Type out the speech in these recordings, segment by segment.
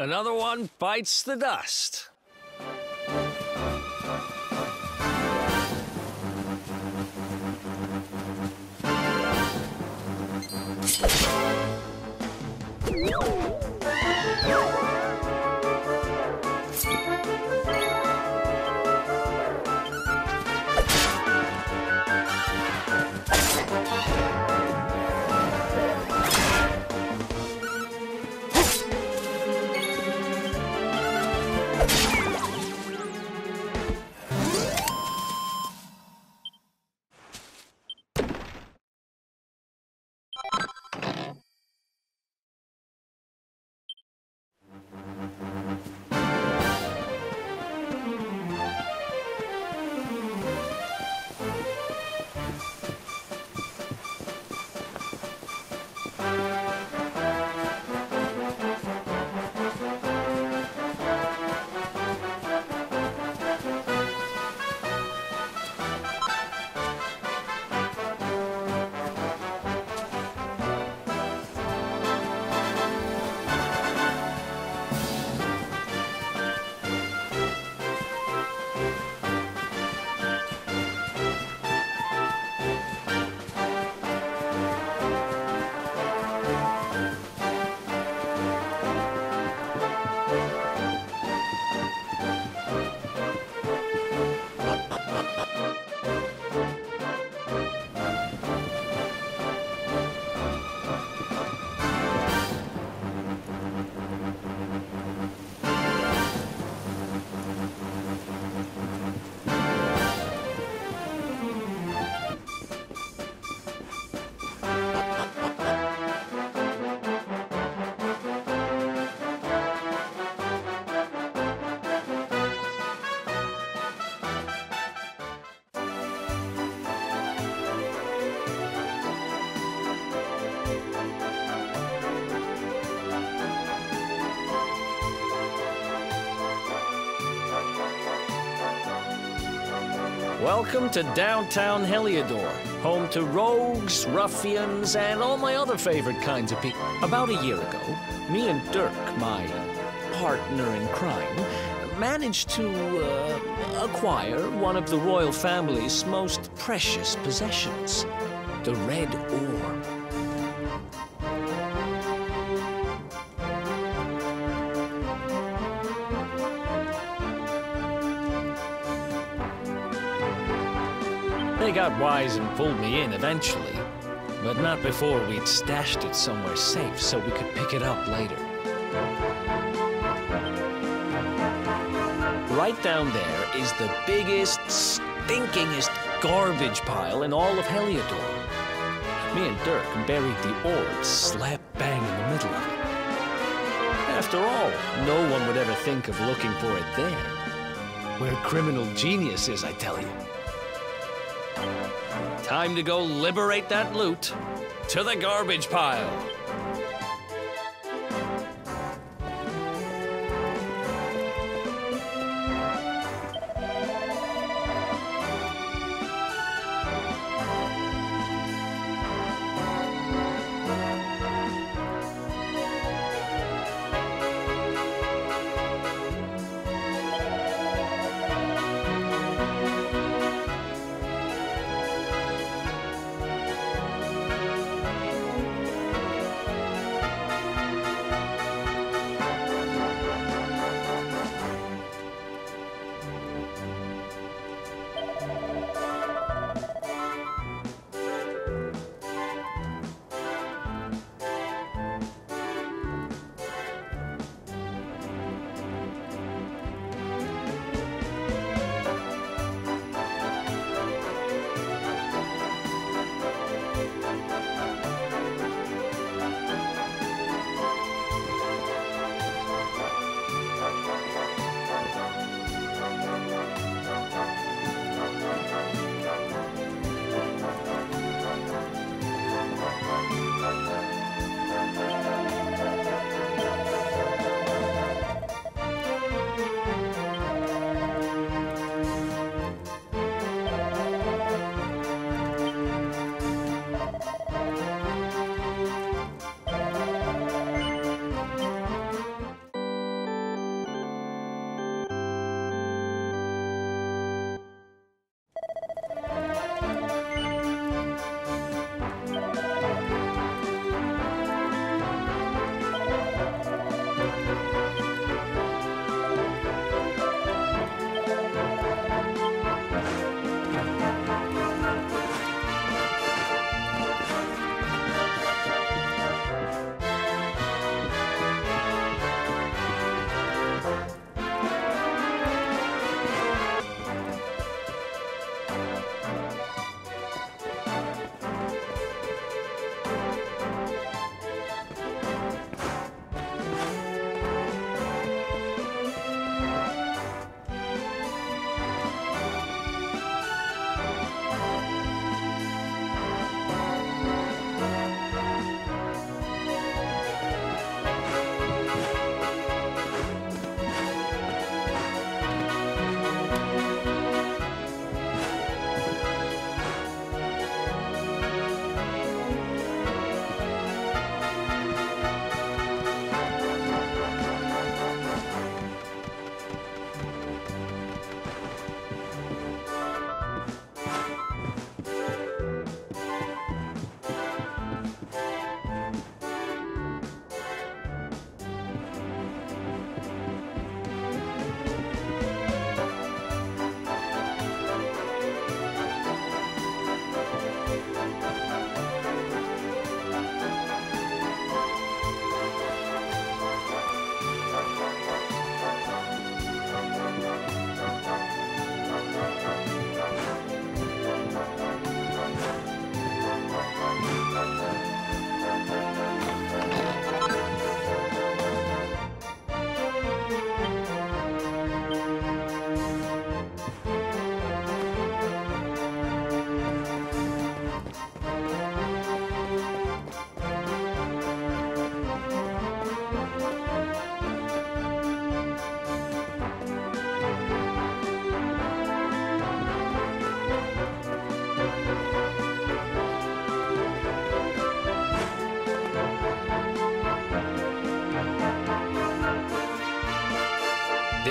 Another one bites the dust. Welcome to downtown Heliodor, home to rogues, ruffians, and all my other favorite kinds of people. About a year ago, me and Dirk, my partner in crime, managed to acquire one of the royal family's most precious possessions, the red orb. They got wise and pulled me in eventually, but not before we'd stashed it somewhere safe so we could pick it up later. Right down there is the biggest, stinkingest garbage pile in all of Heliodor. Me and Dirk buried the orb slap bang in the middle of it. After all, no one would ever think of looking for it there. We're criminal geniuses, I tell you. Time to go liberate that loot. To the garbage pile.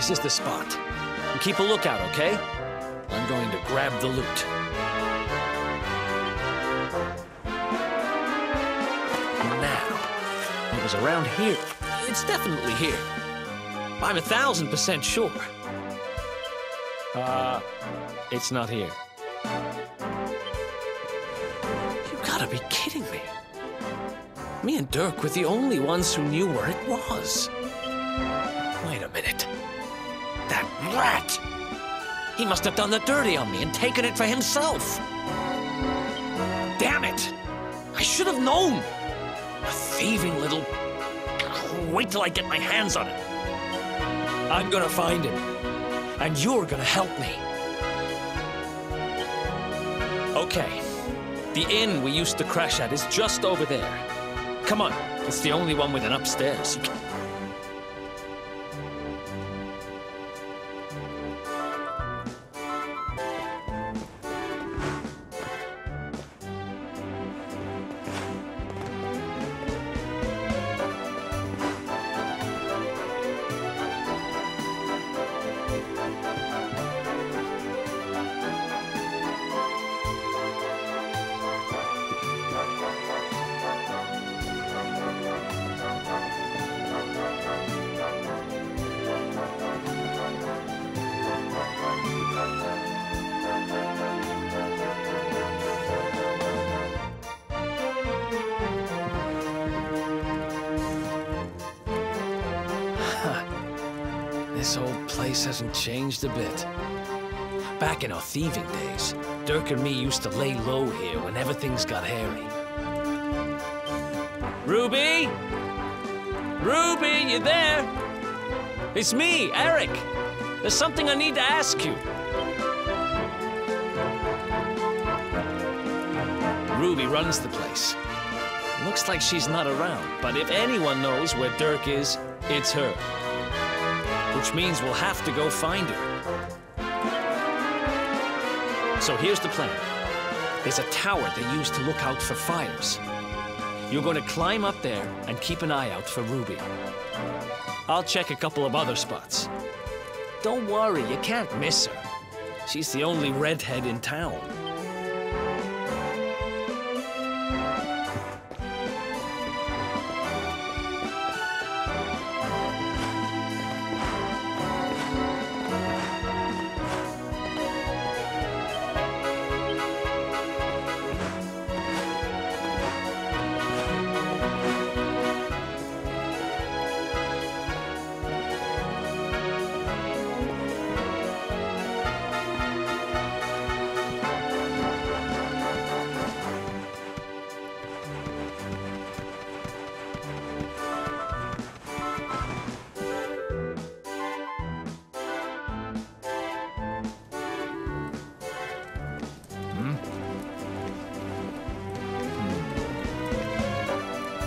This is the spot. And keep a lookout, okay? I'm going to grab the loot. Now, it was around here. It's definitely here. I'm 1,000% sure. It's not here. You gotta be kidding me. Me and Dirk were the only ones who knew where it was. Wait a minute. That rat! He must have done the dirty on me and taken it for himself. Damn it! I should have known. A thieving little... Wait till I get my hands on it. I'm gonna find him. And you're gonna help me. Okay. The inn we used to crash at is just over there. Come on. It's the only one with an upstairs. This old place hasn't changed a bit. Back in our thieving days, Dirk and me used to lay low here whenever things got hairy. Ruby? Ruby, you there? It's me, Eric. There's something I need to ask you. Ruby runs the place. Looks like she's not around, but if anyone knows where Dirk is, it's her. Which means we'll have to go find her. So here's the plan. There's a tower they use to look out for fires. You're going to climb up there and keep an eye out for Ruby. I'll check a couple of other spots. Don't worry, you can't miss her. She's the only redhead in town.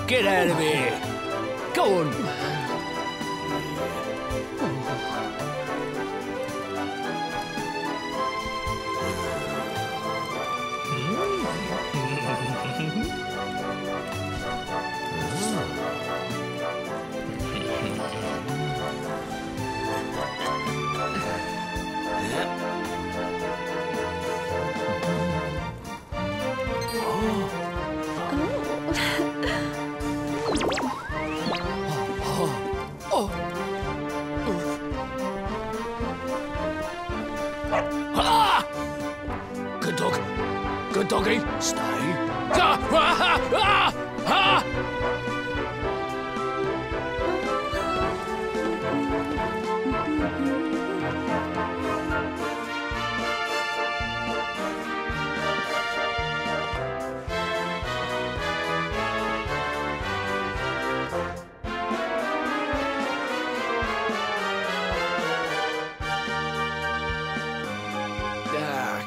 Get out of here! Go on! Good dog. Good doggy. Stay.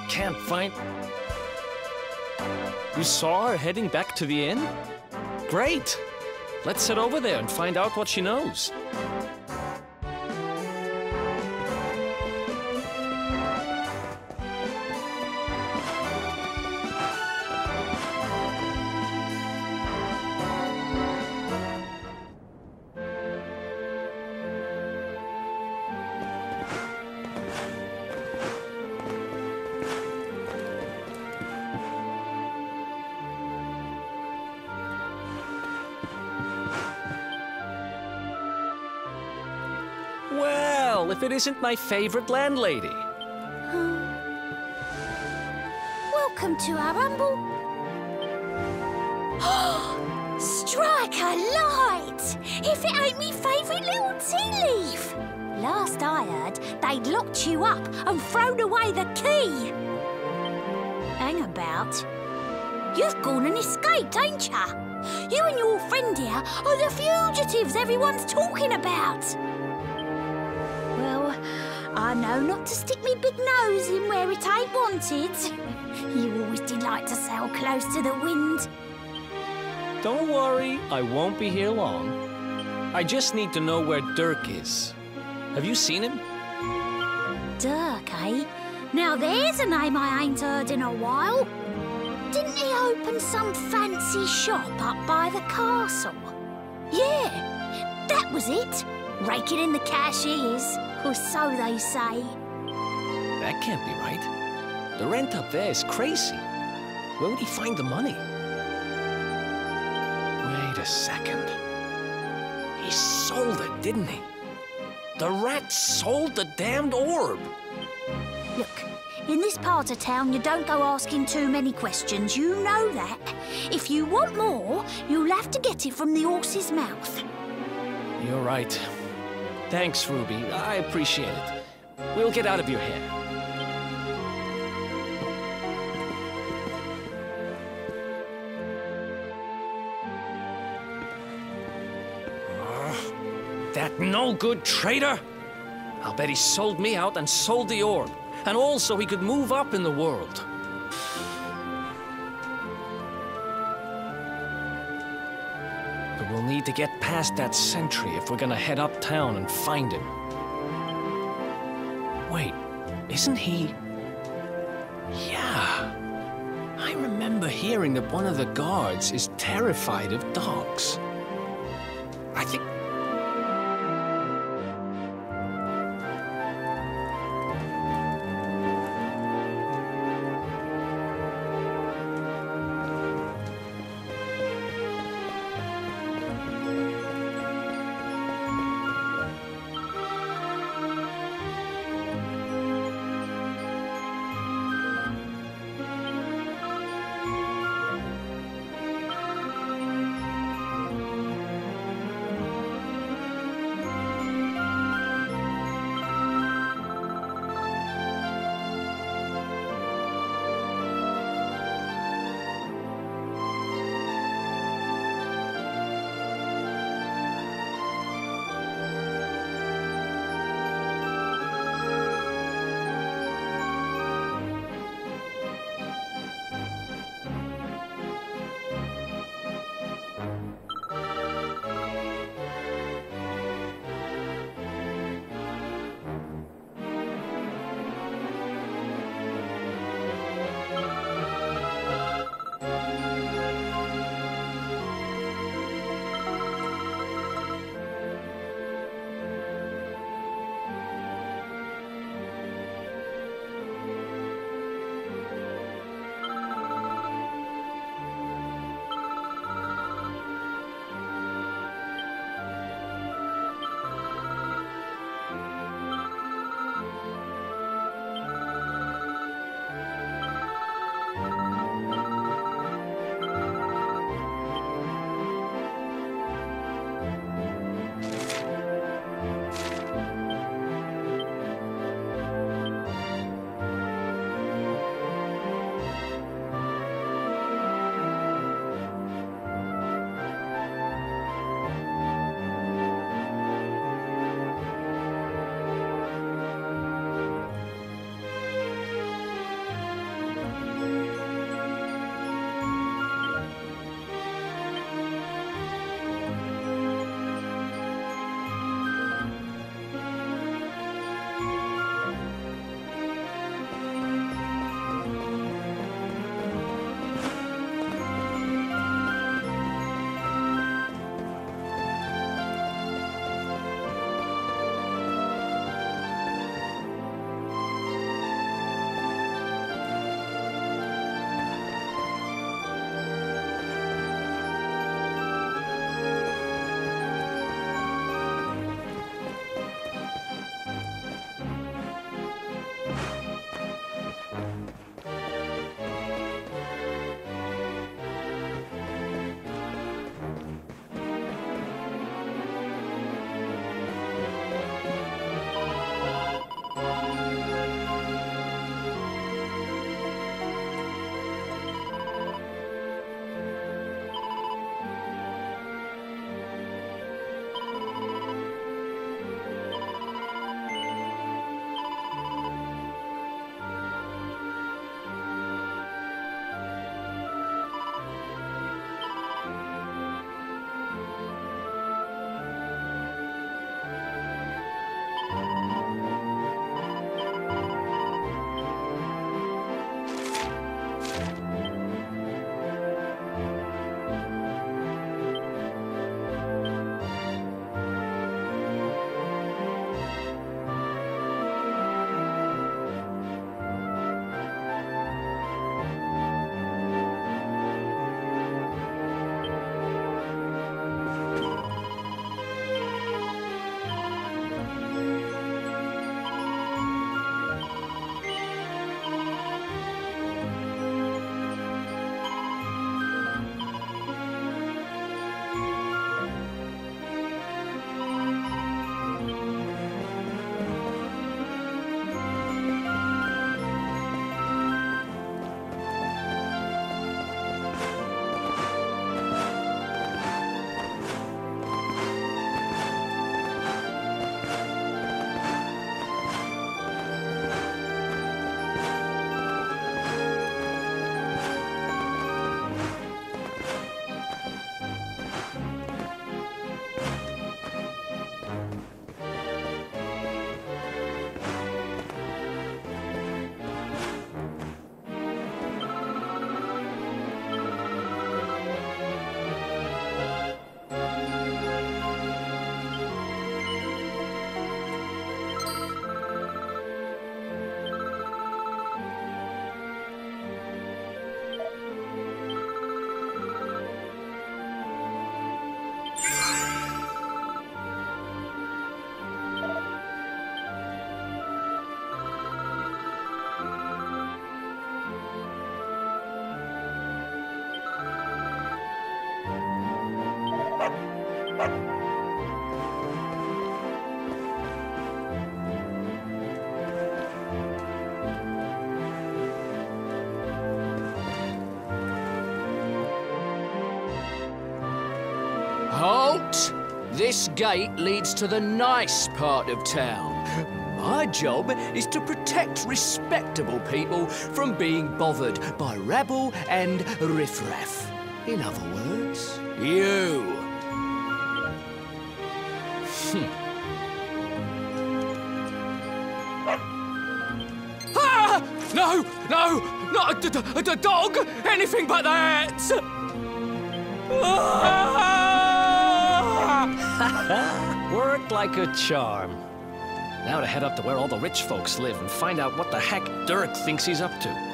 Can't find... You saw her heading back to the inn? Great! Let's head over there and find out what she knows. all if it isn't my favorite landlady. Welcome to our humble... Strike a light! If it ain't me favourite little tea leaf! Last I heard, they'd locked you up and thrown away the key. Hang about. You've gone and escaped, ain't ya? You and your friend here are the fugitives everyone's talking about. Well, I know not to stick me big nose in where it ain't wanted. You always did like to sail close to the wind. Don't worry, I won't be here long. I just need to know where Dirk is. Have you seen him? Dirk, eh? Now there's a name I ain't heard in a while. Didn't he open some fancy shop up by the castle? Yeah, that was it. Raking in the cashiers, or so they say. That can't be right. The rent up there is crazy. Where would he find the money? Wait a second. He sold it, didn't he? The rat sold the damned orb. Look, in this part of town, you don't go asking too many questions. You know that. If you want more, you'll have to get it from the horse's mouth. You're right. Thanks, Ruby. I appreciate it. We'll get out of your hair. That no-good traitor! I'll bet he sold me out and sold the orb. And also he could move up in the world. But we'll need to get past that sentry if we're gonna head uptown and find him. Wait, isn't he... Yeah. I remember hearing that one of the guards is terrified of dogs. I think... Halt! This gate leads to the nice part of town. My job is to protect respectable people from being bothered by rabble and riffraff. In other words, you. Ah! No, no, not a dog! Anything but that! Worked like a charm. Now to head up to where all the rich folks live and find out what the heck Dirk thinks he's up to.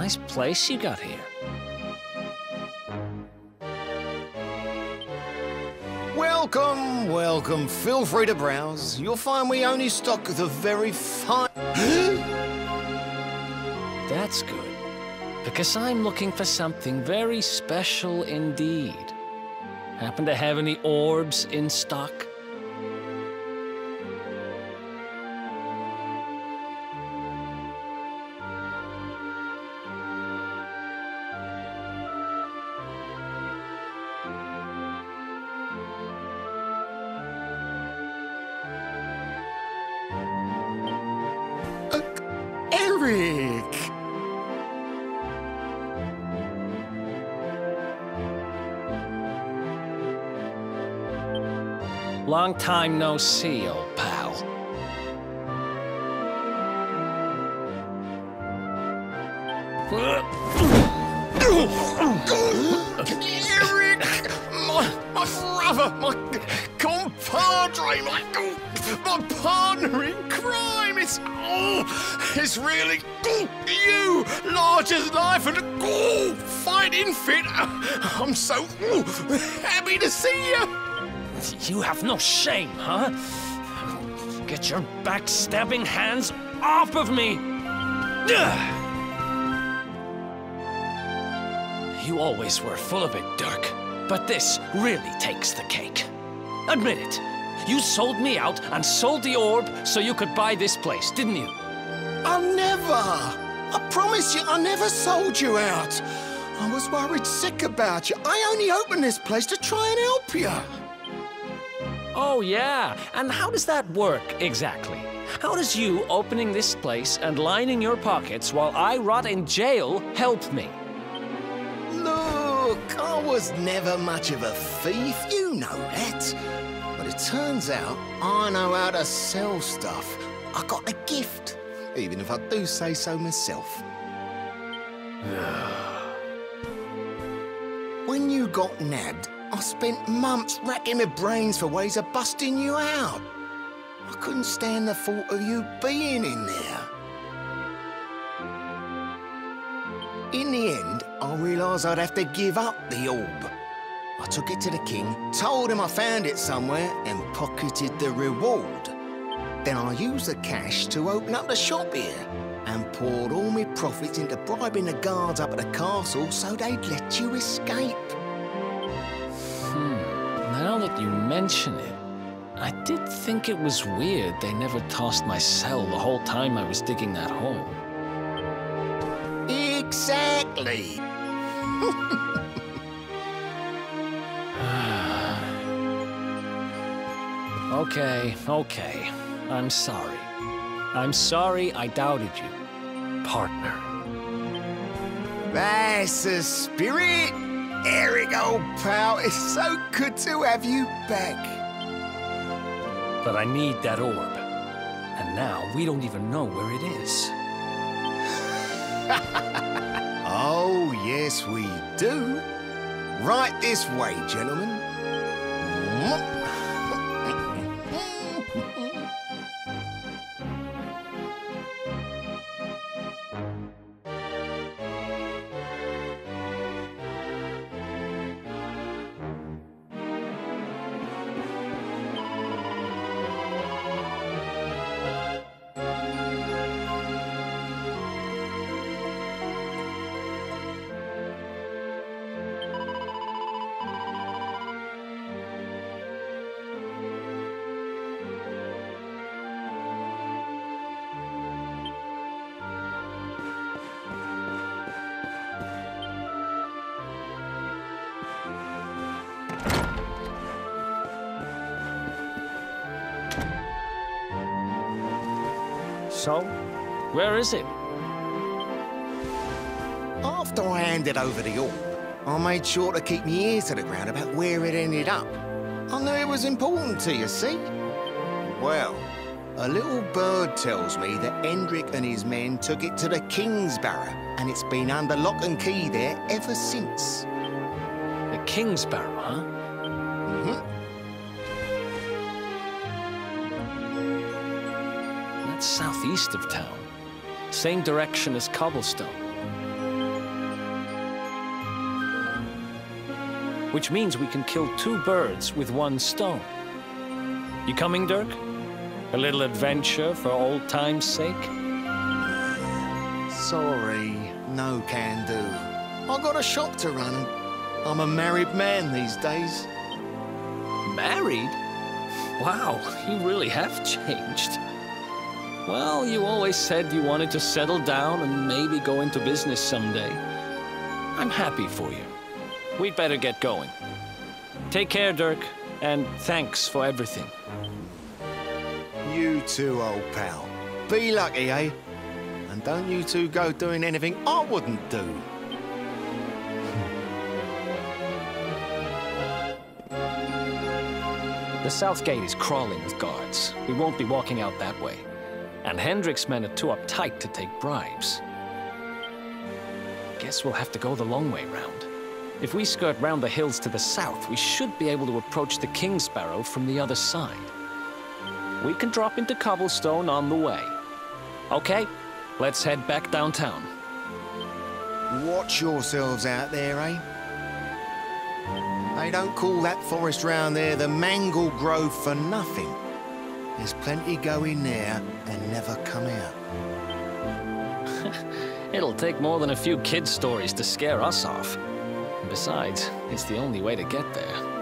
nice place you got here. Welcome, welcome. Feel free to browse. You'll find we only stock the very fine... That's good, because I'm looking for something very special indeed. Happen to have any orbs in stock? Eric! Long time no see, old pal. Eric! My brother, my compadre, my partner in crime! It's really you! Large as life and fighting fit! I'm so happy to see you! You have no shame, huh? Get your backstabbing hands off of me! You always were full of it, Dirk. But this really takes the cake. Admit it. You sold me out and sold the orb so you could buy this place, didn't you? I never! I promise you, I never sold you out. I was worried sick about you. I only opened this place to try and help you. Oh, yeah. And how does that work, exactly? How does you opening this place and lining your pockets while I rot in jail help me? Look, I was never much of a thief, you know that. But it turns out I know how to sell stuff. I got a gift, even if I do say so myself. When you got nabbed, I spent months racking my brains for ways of busting you out. I couldn't stand the thought of you being in there. In the end, I realised I'd have to give up the orb. I took it to the king, told him I found it somewhere, and pocketed the reward. Then I used the cash to open up the shop here, and poured all my profits into bribing the guards up at the castle so they'd let you escape. Now that you mention it, I did think it was weird they never tossed my cell the whole time I was digging that hole. Exactly. Okay. I'm sorry. I'm sorry I doubted you, partner. That's the spirit. Eric, old pal, it's so good to have you back. But I need that orb. And now we don't even know where it is. Oh, yes, we do. Right this way, gentlemen. So, where is it? After I handed over the orb, I made sure to keep my ears to the ground about where it ended up. I knew it was important to you, see? Well, a little bird tells me that Hendrik and his men took it to the King's Barrow, and it's been under lock and key there ever since. The King's Barrow, huh? That's southeast of town. Same direction as Cobblestone. which means we can kill 2 birds with 1 stone. You coming, Dirk? A little adventure for old time's sake? Sorry, no can do. I got a shop to run and I'm a married man these days. Married? Wow, you really have changed. Well, you always said you wanted to settle down and maybe go into business someday. I'm happy for you. We'd better get going. Take care, Dirk, and thanks for everything. You too, old pal. Be lucky, eh? And don't you two go doing anything I wouldn't do. The south gate is crawling with guards. We won't be walking out that way. And Hendrik's men are too uptight to take bribes. Guess we'll have to go the long way round. If we skirt round the hills to the south, we should be able to approach the King Sparrow from the other side. We can drop into Cobblestone on the way. Okay, let's head back downtown. Watch yourselves out there, eh? They don't call that forest round there the Mangle Grove for nothing. There's plenty go in there and never come out. It'll take more than a few kid stories to scare us off. Besides, it's the only way to get there.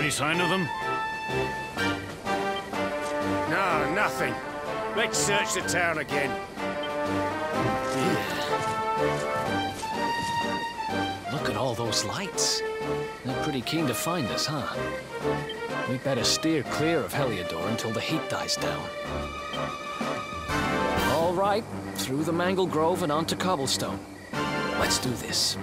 Any sign of them? No, nothing. Let's search the town again. Look at all those lights. They're pretty keen to find us, huh? We better steer clear of Heliodor until the heat dies down. All right, through the Mangle Grove and onto Cobblestone. Let's do this.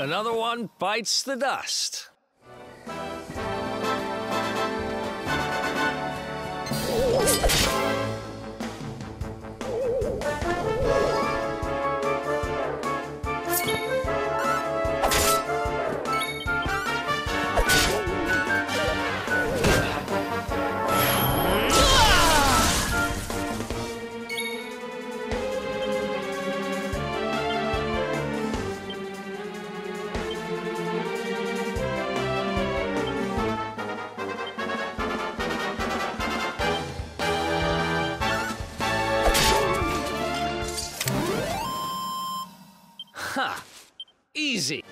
Another one bites the dust. Ha! Easy.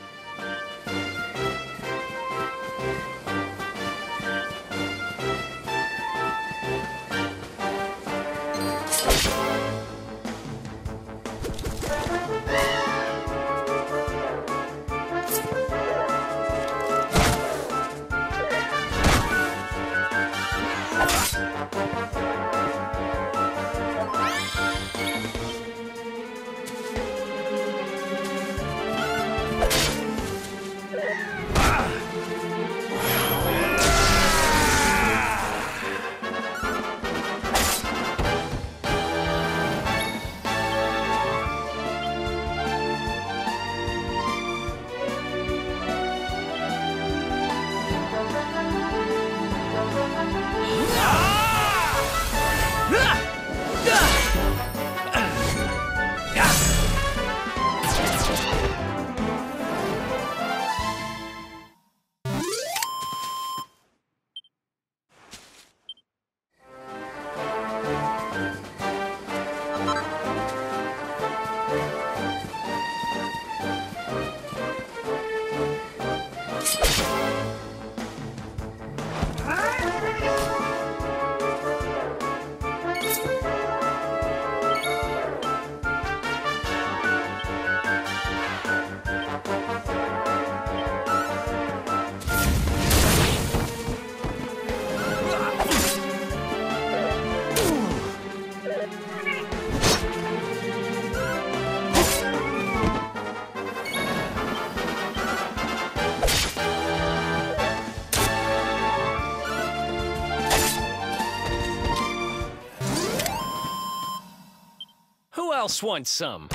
Who else wants some?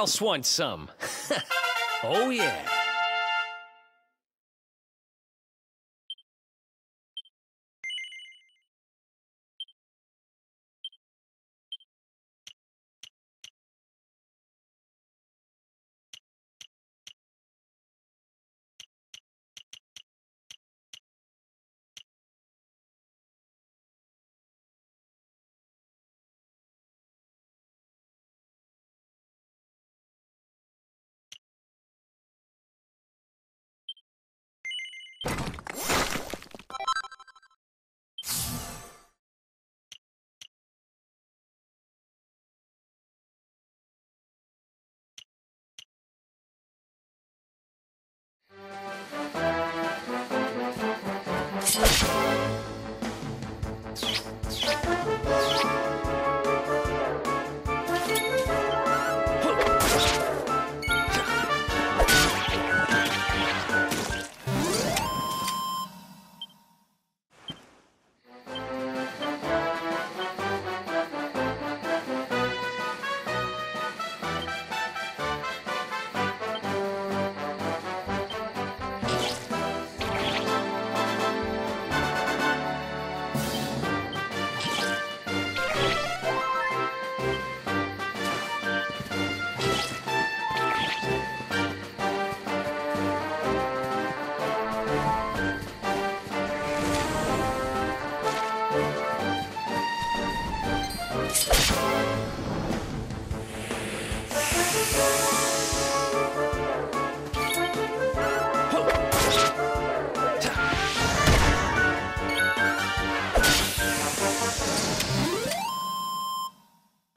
else wants some? Oh, yeah.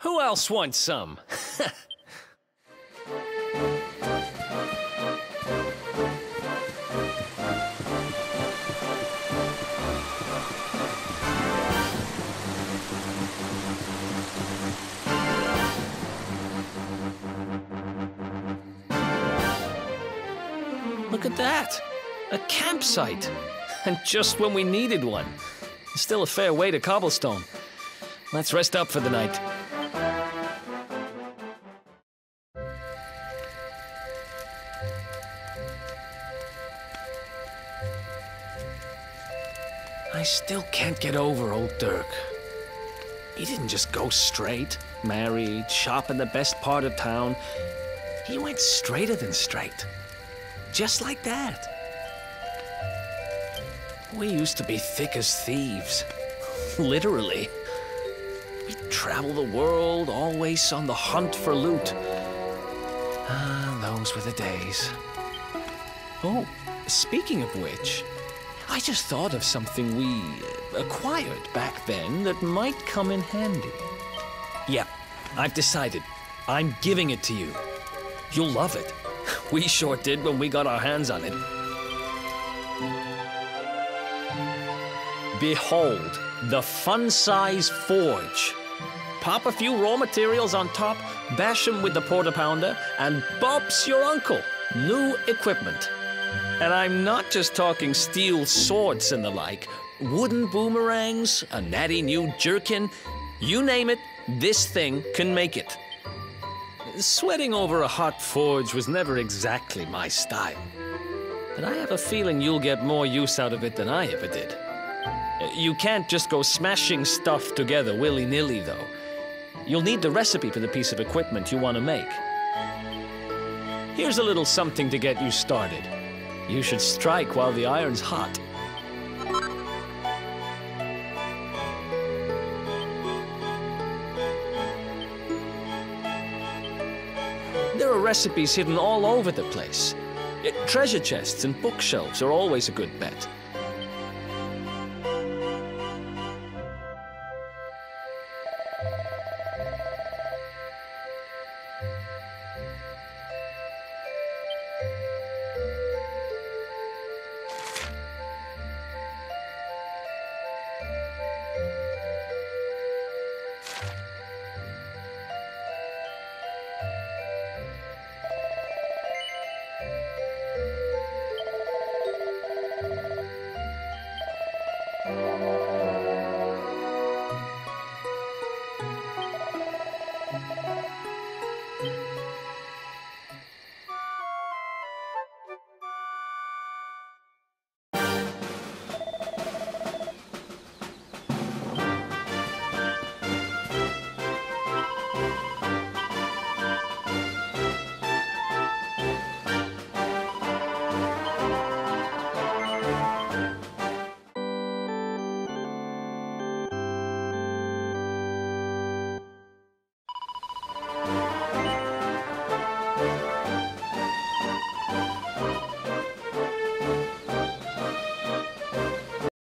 Who else wants some? Look at that! A campsite! And just when we needed one. Still a fair way to cobblestone. Let's rest up for the night. I still can't get over old Dirk. He didn't just go straight, married, shop in the best part of town. He went straighter than straight. Just like that. We used to be thick as thieves. Literally. We'd travel the world, always on the hunt for loot. Ah, those were the days. Oh, speaking of which, I just thought of something we acquired back then that might come in handy. Yeah, I've decided. I'm giving it to you. You'll love it. We sure did when we got our hands on it. Behold, the fun-size forge. Pop a few raw materials on top, bash them with the porta-pounder, and bop's your uncle. New equipment. And I'm not just talking steel swords and the like. Wooden boomerangs, a natty new jerkin. You name it, this thing can make it. Sweating over a hot forge was never exactly my style. But I have a feeling you'll get more use out of it than I ever did. You can't just go smashing stuff together willy-nilly, though. You'll need the recipe for the piece of equipment you want to make. Here's a little something to get you started. You should strike while the iron's hot. There are recipes hidden all over the place. Treasure chests and bookshelves are always a good bet.